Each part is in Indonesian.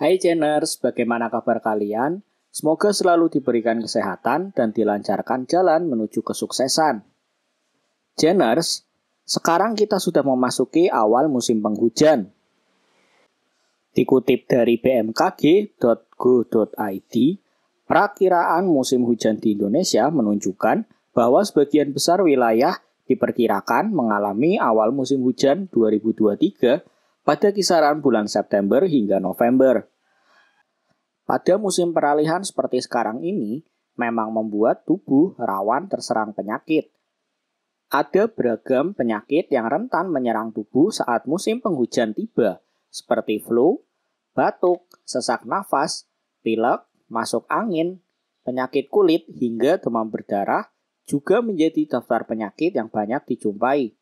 Hai Jeners, bagaimana kabar kalian? Semoga selalu diberikan kesehatan dan dilancarkan jalan menuju kesuksesan. Jeners, sekarang kita sudah memasuki awal musim penghujan. Dikutip dari bmkg.go.id, perakiraan musim hujan di Indonesia menunjukkan bahwa sebagian besar wilayah diperkirakan mengalami awal musim hujan 2023 pada kisaran bulan September hingga November. Pada musim peralihan seperti sekarang ini, memang membuat tubuh rawan terserang penyakit. Ada beragam penyakit yang rentan menyerang tubuh saat musim penghujan tiba, seperti flu, batuk, sesak nafas, pilek, masuk angin, penyakit kulit, hingga demam berdarah juga menjadi daftar penyakit yang banyak dijumpai.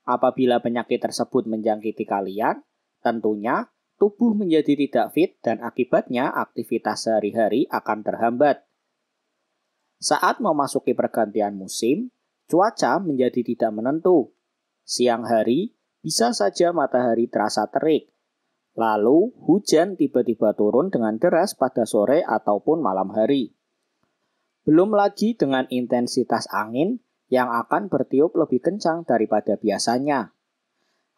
Apabila penyakit tersebut menjangkiti kalian, tentunya tubuh menjadi tidak fit dan akibatnya aktivitas sehari-hari akan terhambat. Saat memasuki pergantian musim, cuaca menjadi tidak menentu. Siang hari bisa saja matahari terasa terik. Lalu hujan tiba-tiba turun dengan deras pada sore ataupun malam hari. Belum lagi dengan intensitas angin yang akan bertiup lebih kencang daripada biasanya.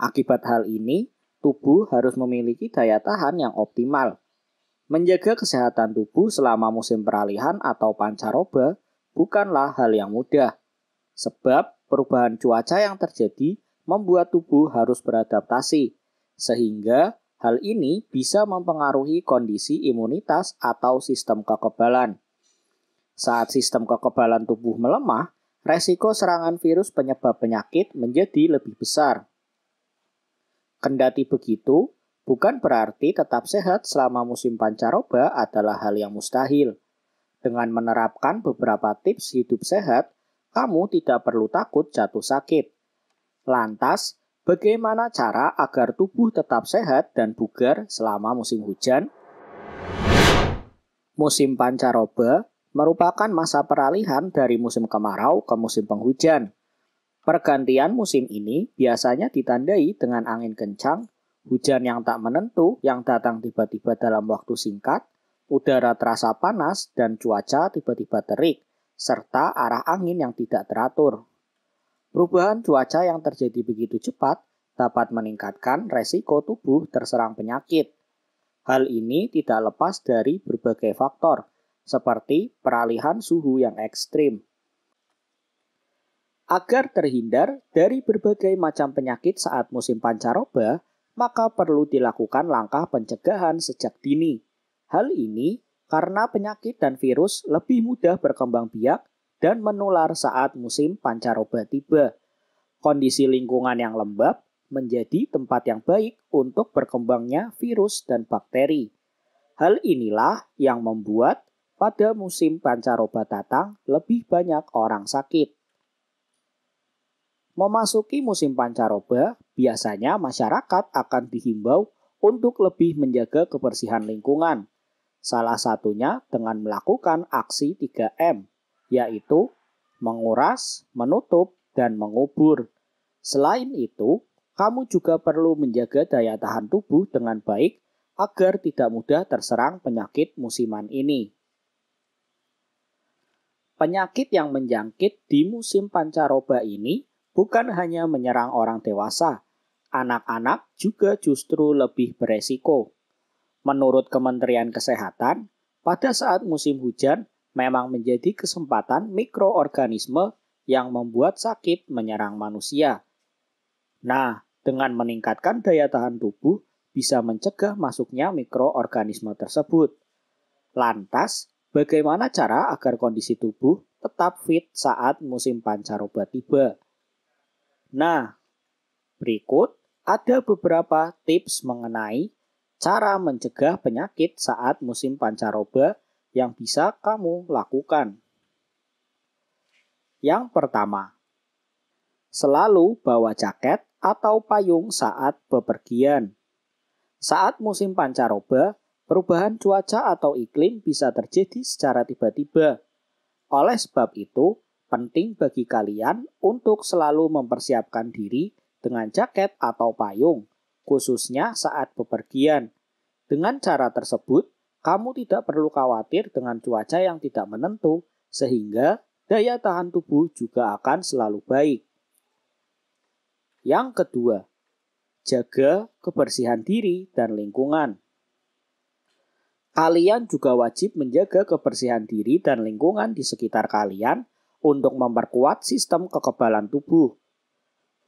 Akibat hal ini, tubuh harus memiliki daya tahan yang optimal. Menjaga kesehatan tubuh selama musim peralihan atau pancaroba bukanlah hal yang mudah. Sebab perubahan cuaca yang terjadi membuat tubuh harus beradaptasi, sehingga hal ini bisa mempengaruhi kondisi imunitas atau sistem kekebalan. Saat sistem kekebalan tubuh melemah, resiko serangan virus penyebab penyakit menjadi lebih besar. Kendati begitu, bukan berarti tetap sehat selama musim pancaroba adalah hal yang mustahil. Dengan menerapkan beberapa tips hidup sehat, kamu tidak perlu takut jatuh sakit. Lantas, bagaimana cara agar tubuh tetap sehat dan bugar selama musim hujan? Musim pancaroba merupakan masa peralihan dari musim kemarau ke musim penghujan. Pergantian musim ini biasanya ditandai dengan angin kencang, hujan yang tak menentu yang datang tiba-tiba dalam waktu singkat, udara terasa panas dan cuaca tiba-tiba terik, serta arah angin yang tidak teratur. Perubahan cuaca yang terjadi begitu cepat dapat meningkatkan resiko tubuh terserang penyakit. Hal ini tidak lepas dari berbagai faktor, seperti peralihan suhu yang ekstrim. Agar terhindar dari berbagai macam penyakit saat musim pancaroba, maka perlu dilakukan langkah pencegahan sejak dini. Hal ini karena penyakit dan virus lebih mudah berkembang biak dan menular saat musim pancaroba tiba. Kondisi lingkungan yang lembab menjadi tempat yang baik untuk berkembangnya virus dan bakteri. Hal inilah yang membuat pada musim pancaroba datang lebih banyak orang sakit. Memasuki musim pancaroba, biasanya masyarakat akan dihimbau untuk lebih menjaga kebersihan lingkungan. Salah satunya dengan melakukan aksi 3M, yaitu menguras, menutup, dan mengubur. Selain itu, kamu juga perlu menjaga daya tahan tubuh dengan baik agar tidak mudah terserang penyakit musiman ini. Penyakit yang menjangkit di musim pancaroba ini bukan hanya menyerang orang dewasa, anak-anak juga justru lebih beresiko. Menurut Kementerian Kesehatan, pada saat musim hujan memang menjadi kesempatan mikroorganisme yang membuat sakit menyerang manusia. Nah, dengan meningkatkan daya tahan tubuh bisa mencegah masuknya mikroorganisme tersebut. Lantas, bagaimana cara agar kondisi tubuh tetap fit saat musim pancaroba tiba? Nah, berikut ada beberapa tips mengenai cara mencegah penyakit saat musim pancaroba yang bisa kamu lakukan. Yang pertama, selalu bawa jaket atau payung saat bepergian. Saat musim pancaroba, perubahan cuaca atau iklim bisa terjadi secara tiba-tiba. Oleh sebab itu, penting bagi kalian untuk selalu mempersiapkan diri dengan jaket atau payung, khususnya saat bepergian. Dengan cara tersebut, kamu tidak perlu khawatir dengan cuaca yang tidak menentu, sehingga daya tahan tubuh juga akan selalu baik. Yang kedua, jaga kebersihan diri dan lingkungan. Kalian juga wajib menjaga kebersihan diri dan lingkungan di sekitar kalian untuk memperkuat sistem kekebalan tubuh.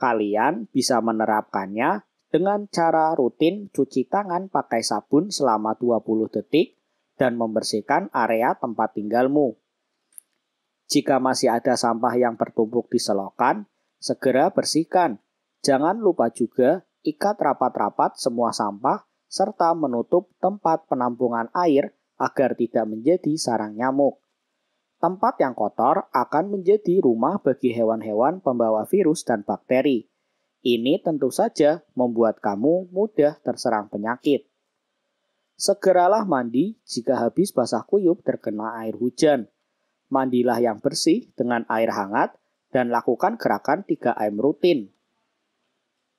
Kalian bisa menerapkannya dengan cara rutin cuci tangan pakai sabun selama 20 detik dan membersihkan area tempat tinggalmu. Jika masih ada sampah yang bertumpuk di selokan, segera bersihkan. Jangan lupa juga ikat rapat-rapat semua sampah serta menutup tempat penampungan air agar tidak menjadi sarang nyamuk. Tempat yang kotor akan menjadi rumah bagi hewan-hewan pembawa virus dan bakteri. Ini tentu saja membuat kamu mudah terserang penyakit. Segeralah mandi jika habis basah kuyup terkena air hujan. Mandilah yang bersih dengan air hangat dan lakukan gerakan 3M rutin.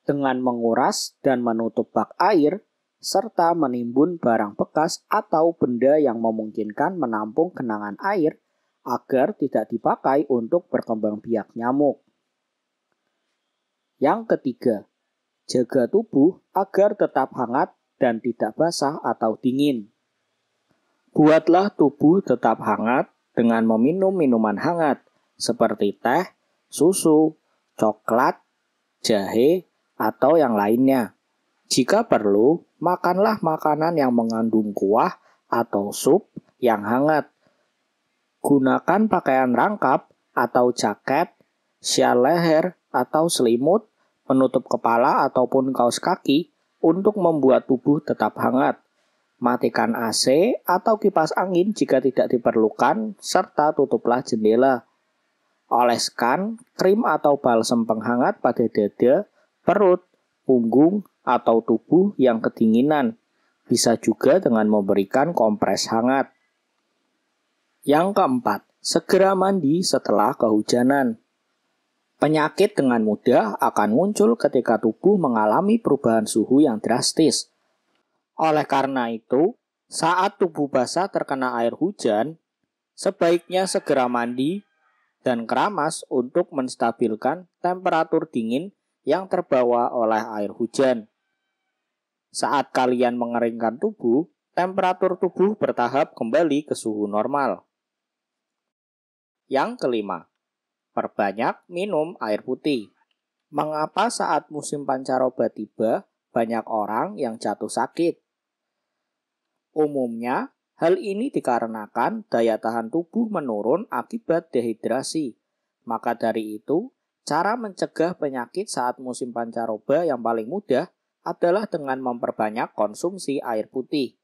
Dengan menguras dan menutup bak air, serta menimbun barang bekas atau benda yang memungkinkan menampung genangan air agar tidak dipakai untuk berkembang biak nyamuk. Yang ketiga, jaga tubuh agar tetap hangat dan tidak basah atau dingin. Buatlah tubuh tetap hangat dengan meminum minuman hangat seperti teh, susu, coklat, jahe, atau yang lainnya. Jika perlu, makanlah makanan yang mengandung kuah atau sup yang hangat. Gunakan pakaian rangkap atau jaket, syal leher atau selimut, penutup kepala ataupun kaos kaki untuk membuat tubuh tetap hangat. Matikan AC atau kipas angin jika tidak diperlukan, serta tutuplah jendela. Oleskan krim atau balsem penghangat pada dada, perut, punggung, atau tubuh yang kedinginan. Bisa juga dengan memberikan kompres hangat. Yang keempat, segera mandi setelah kehujanan. Penyakit dengan mudah akan muncul ketika tubuh mengalami perubahan suhu yang drastis. Oleh karena itu, saat tubuh basah terkena air hujan, sebaiknya segera mandi dan keramas untuk menstabilkan temperatur dingin yang terbawa oleh air hujan. Saat kalian mengeringkan tubuh, temperatur tubuh bertahap kembali ke suhu normal. Yang kelima, perbanyak minum air putih. Mengapa saat musim pancaroba tiba, banyak orang yang jatuh sakit? Umumnya, hal ini dikarenakan daya tahan tubuh menurun akibat dehidrasi. Maka dari itu, cara mencegah penyakit saat musim pancaroba yang paling mudah adalah dengan memperbanyak konsumsi air putih.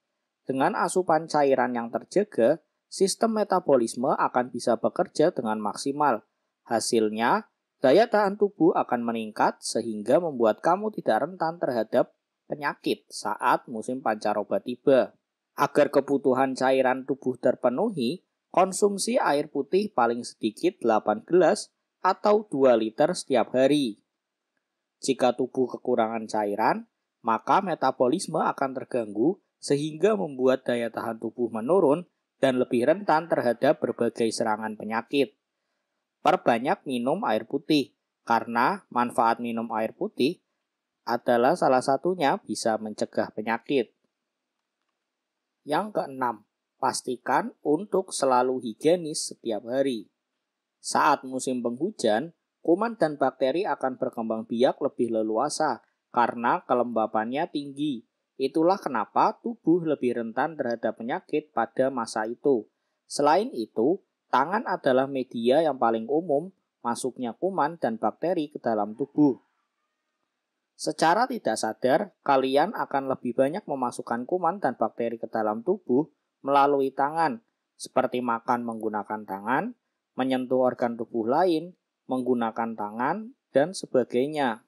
Dengan asupan cairan yang terjaga, sistem metabolisme akan bisa bekerja dengan maksimal. Hasilnya, daya tahan tubuh akan meningkat sehingga membuat kamu tidak rentan terhadap penyakit saat musim pancaroba tiba. Agar kebutuhan cairan tubuh terpenuhi, konsumsi air putih paling sedikit 8 gelas atau 2 liter setiap hari. Jika tubuh kekurangan cairan, maka metabolisme akan terganggu sehingga membuat daya tahan tubuh menurun dan lebih rentan terhadap berbagai serangan penyakit. Perbanyak minum air putih, karena manfaat minum air putih adalah salah satunya bisa mencegah penyakit. Yang keenam, pastikan untuk selalu higienis setiap hari. Saat musim penghujan, kuman dan bakteri akan berkembang biak lebih leluasa karena kelembapannya tinggi. Itulah kenapa tubuh lebih rentan terhadap penyakit pada masa itu. Selain itu, tangan adalah media yang paling umum masuknya kuman dan bakteri ke dalam tubuh. Secara tidak sadar, kalian akan lebih banyak memasukkan kuman dan bakteri ke dalam tubuh melalui tangan, seperti makan menggunakan tangan, menyentuh organ tubuh lain, menggunakan tangan, dan sebagainya.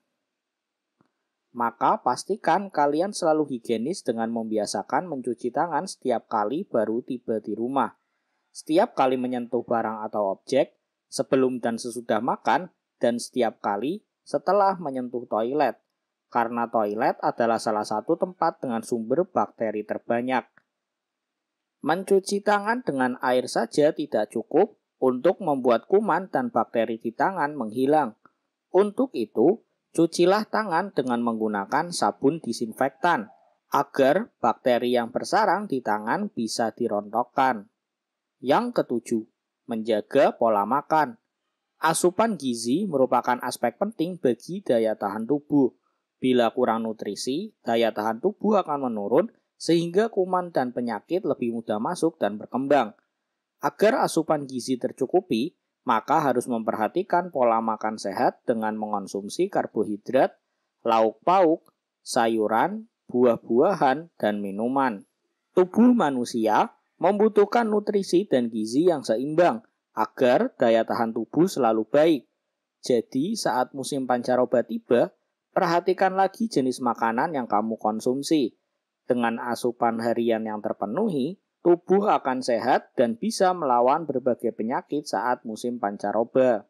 Maka pastikan kalian selalu higienis dengan membiasakan mencuci tangan setiap kali baru tiba di rumah. Setiap kali menyentuh barang atau objek, sebelum dan sesudah makan, dan setiap kali setelah menyentuh toilet. karena toilet adalah salah satu tempat dengan sumber bakteri terbanyak. Mencuci tangan dengan air saja tidak cukup untuk membuat kuman dan bakteri di tangan menghilang. Untuk itu, cucilah tangan dengan menggunakan sabun disinfektan agar bakteri yang bersarang di tangan bisa dirontokkan. Yang ketujuh, menjaga pola makan. Asupan gizi merupakan aspek penting bagi daya tahan tubuh. Bila kurang nutrisi, daya tahan tubuh akan menurun sehingga kuman dan penyakit lebih mudah masuk dan berkembang. Agar asupan gizi tercukupi, maka harus memperhatikan pola makan sehat dengan mengonsumsi karbohidrat, lauk pauk, sayuran, buah-buahan, dan minuman. Tubuh manusia membutuhkan nutrisi dan gizi yang seimbang agar daya tahan tubuh selalu baik. Jadi saat musim pancaroba tiba, perhatikan lagi jenis makanan yang kamu konsumsi. Dengan asupan harian yang terpenuhi, tubuh akan sehat dan bisa melawan berbagai penyakit saat musim pancaroba.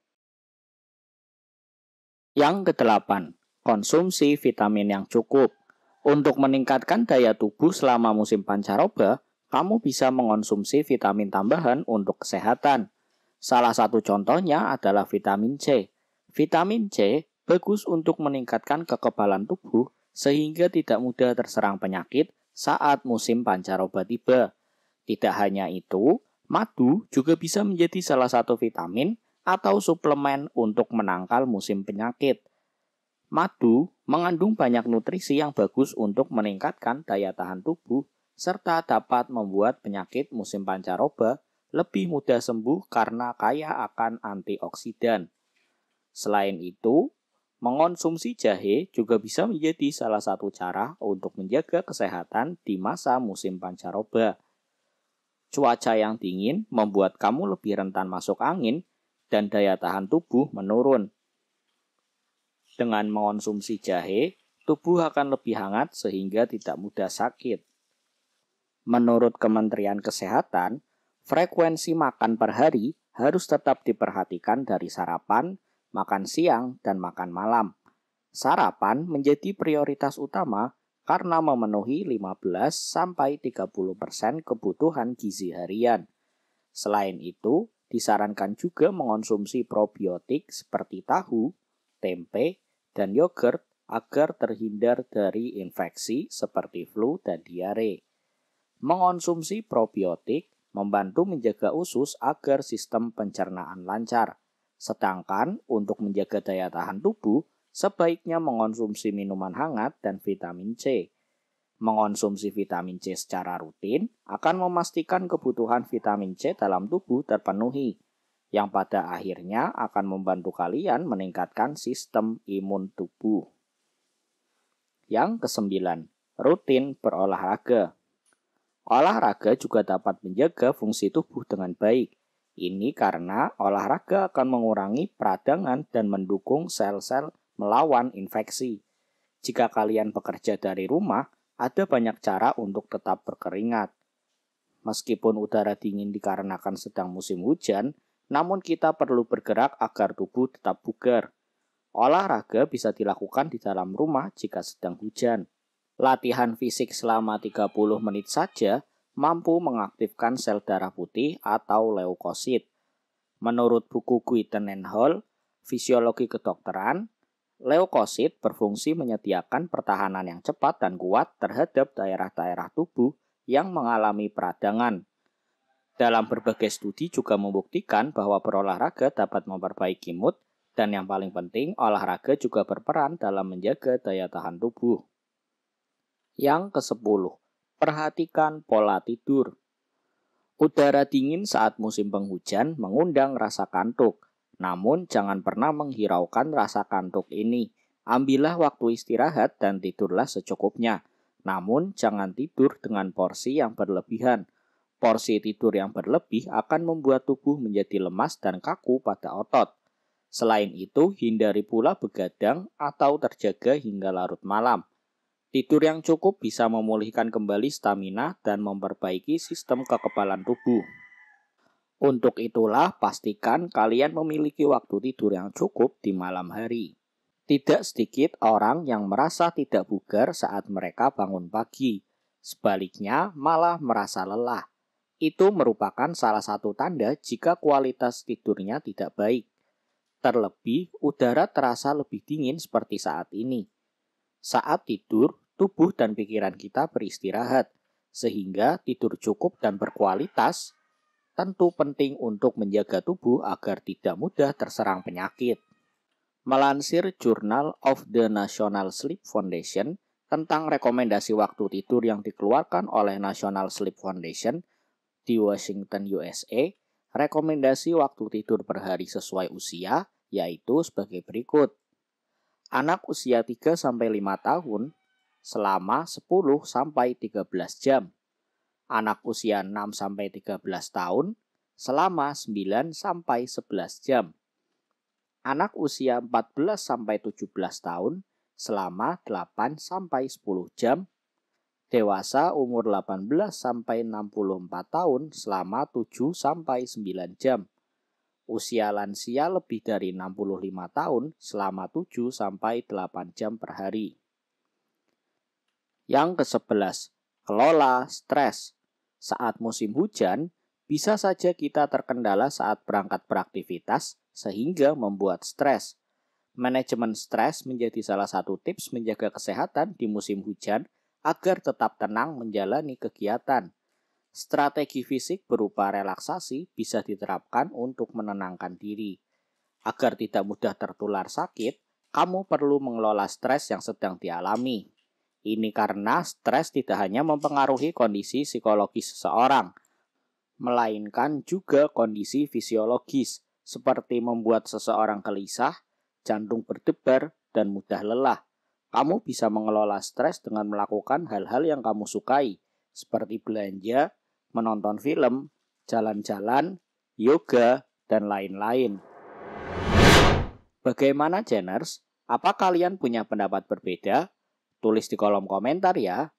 Yang kedelapan, konsumsi vitamin yang cukup. Untuk meningkatkan daya tubuh selama musim pancaroba, kamu bisa mengonsumsi vitamin tambahan untuk kesehatan. Salah satu contohnya adalah vitamin C. Vitamin C bagus untuk meningkatkan kekebalan tubuh sehingga tidak mudah terserang penyakit saat musim pancaroba tiba. Tidak hanya itu, madu juga bisa menjadi salah satu vitamin atau suplemen untuk menangkal musim penyakit. Madu mengandung banyak nutrisi yang bagus untuk meningkatkan daya tahan tubuh serta dapat membuat penyakit musim pancaroba lebih mudah sembuh karena kaya akan antioksidan. Selain itu, mengonsumsi jahe juga bisa menjadi salah satu cara untuk menjaga kesehatan di masa musim pancaroba. Cuaca yang dingin membuat kamu lebih rentan masuk angin dan daya tahan tubuh menurun. Dengan mengonsumsi jahe, tubuh akan lebih hangat sehingga tidak mudah sakit. Menurut Kementerian Kesehatan, frekuensi makan per hari harus tetap diperhatikan dari sarapan, makan siang, dan makan malam. Sarapan menjadi prioritas utama karena memenuhi 15-30% kebutuhan gizi harian. Selain itu, disarankan juga mengonsumsi probiotik seperti tahu, tempe, dan yogurt agar terhindar dari infeksi seperti flu dan diare. Mengonsumsi probiotik membantu menjaga usus agar sistem pencernaan lancar. Sedangkan untuk menjaga daya tahan tubuh, sebaiknya mengonsumsi minuman hangat dan vitamin C. Mengonsumsi vitamin C secara rutin akan memastikan kebutuhan vitamin C dalam tubuh terpenuhi, yang pada akhirnya akan membantu kalian meningkatkan sistem imun tubuh. Yang kesembilan, rutin berolahraga. Olahraga juga dapat menjaga fungsi tubuh dengan baik. Ini karena olahraga akan mengurangi peradangan dan mendukung sel-sel melawan infeksi. Jika kalian bekerja dari rumah, ada banyak cara untuk tetap berkeringat. Meskipun udara dingin dikarenakan sedang musim hujan, namun kita perlu bergerak agar tubuh tetap bugar. Olahraga bisa dilakukan di dalam rumah jika sedang hujan. Latihan fisik selama 30 menit saja mampu mengaktifkan sel darah putih atau leukosit. Menurut buku Guiten and Hall, Fisiologi Kedokteran, leukosit berfungsi menyediakan pertahanan yang cepat dan kuat terhadap daerah-daerah tubuh yang mengalami peradangan. Dalam berbagai studi juga membuktikan bahwa berolahraga dapat memperbaiki mood dan yang paling penting, olahraga juga berperan dalam menjaga daya tahan tubuh. Yang ke-10, perhatikan pola tidur. Udara dingin saat musim penghujan mengundang rasa kantuk. Namun jangan pernah menghiraukan rasa kantuk ini. Ambillah waktu istirahat dan tidurlah secukupnya. Namun jangan tidur dengan porsi yang berlebihan. Porsi tidur yang berlebih akan membuat tubuh menjadi lemas dan kaku pada otot. Selain itu, hindari pula begadang atau terjaga hingga larut malam. Tidur yang cukup bisa memulihkan kembali stamina dan memperbaiki sistem kekebalan tubuh. Untuk itulah, pastikan kalian memiliki waktu tidur yang cukup di malam hari. Tidak sedikit orang yang merasa tidak bugar saat mereka bangun pagi. Sebaliknya, malah merasa lelah. Itu merupakan salah satu tanda jika kualitas tidurnya tidak baik. Terlebih, udara terasa lebih dingin seperti saat ini. Saat tidur, tubuh dan pikiran kita beristirahat, sehingga tidur cukup dan berkualitas tentu penting untuk menjaga tubuh agar tidak mudah terserang penyakit. Melansir Journal of the National Sleep Foundation tentang rekomendasi waktu tidur yang dikeluarkan oleh National Sleep Foundation di Washington, USA, rekomendasi waktu tidur per hari sesuai usia yaitu sebagai berikut. Anak usia 3-5 tahun selama 10-13 jam. Anak usia 6-13 tahun selama 9-11 jam. Anak usia 14-17 tahun selama 8-10 jam. Dewasa umur 18-64 tahun selama 7-9 jam. Usia lansia lebih dari 65 tahun selama 7-8 jam per hari. Yang ke-11, kelola stres. Saat musim hujan, bisa saja kita terkendala saat berangkat beraktivitas sehingga membuat stres. Manajemen stres menjadi salah satu tips menjaga kesehatan di musim hujan agar tetap tenang menjalani kegiatan. Strategi fisik berupa relaksasi bisa diterapkan untuk menenangkan diri. Agar tidak mudah tertular sakit, kamu perlu mengelola stres yang sedang dialami. Ini karena stres tidak hanya mempengaruhi kondisi psikologis seseorang, melainkan juga kondisi fisiologis, seperti membuat seseorang gelisah, jantung berdebar, dan mudah lelah. Kamu bisa mengelola stres dengan melakukan hal-hal yang kamu sukai, seperti belanja, menonton film, jalan-jalan, yoga, dan lain-lain. Bagaimana Jenners? Apa kalian punya pendapat berbeda? Tulis di kolom komentar ya.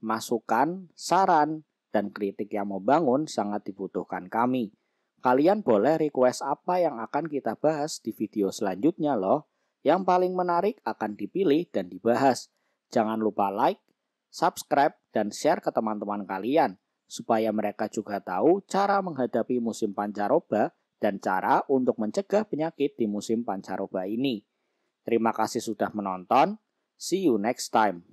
Masukan, saran, dan kritik yang membangun sangat dibutuhkan kami. Kalian boleh request apa yang akan kita bahas di video selanjutnya loh. Yang paling menarik akan dipilih dan dibahas. Jangan lupa like, subscribe, dan share ke teman-teman kalian, supaya mereka juga tahu cara menghadapi musim pancaroba dan cara untuk mencegah penyakit di musim pancaroba ini. Terima kasih sudah menonton. See you next time.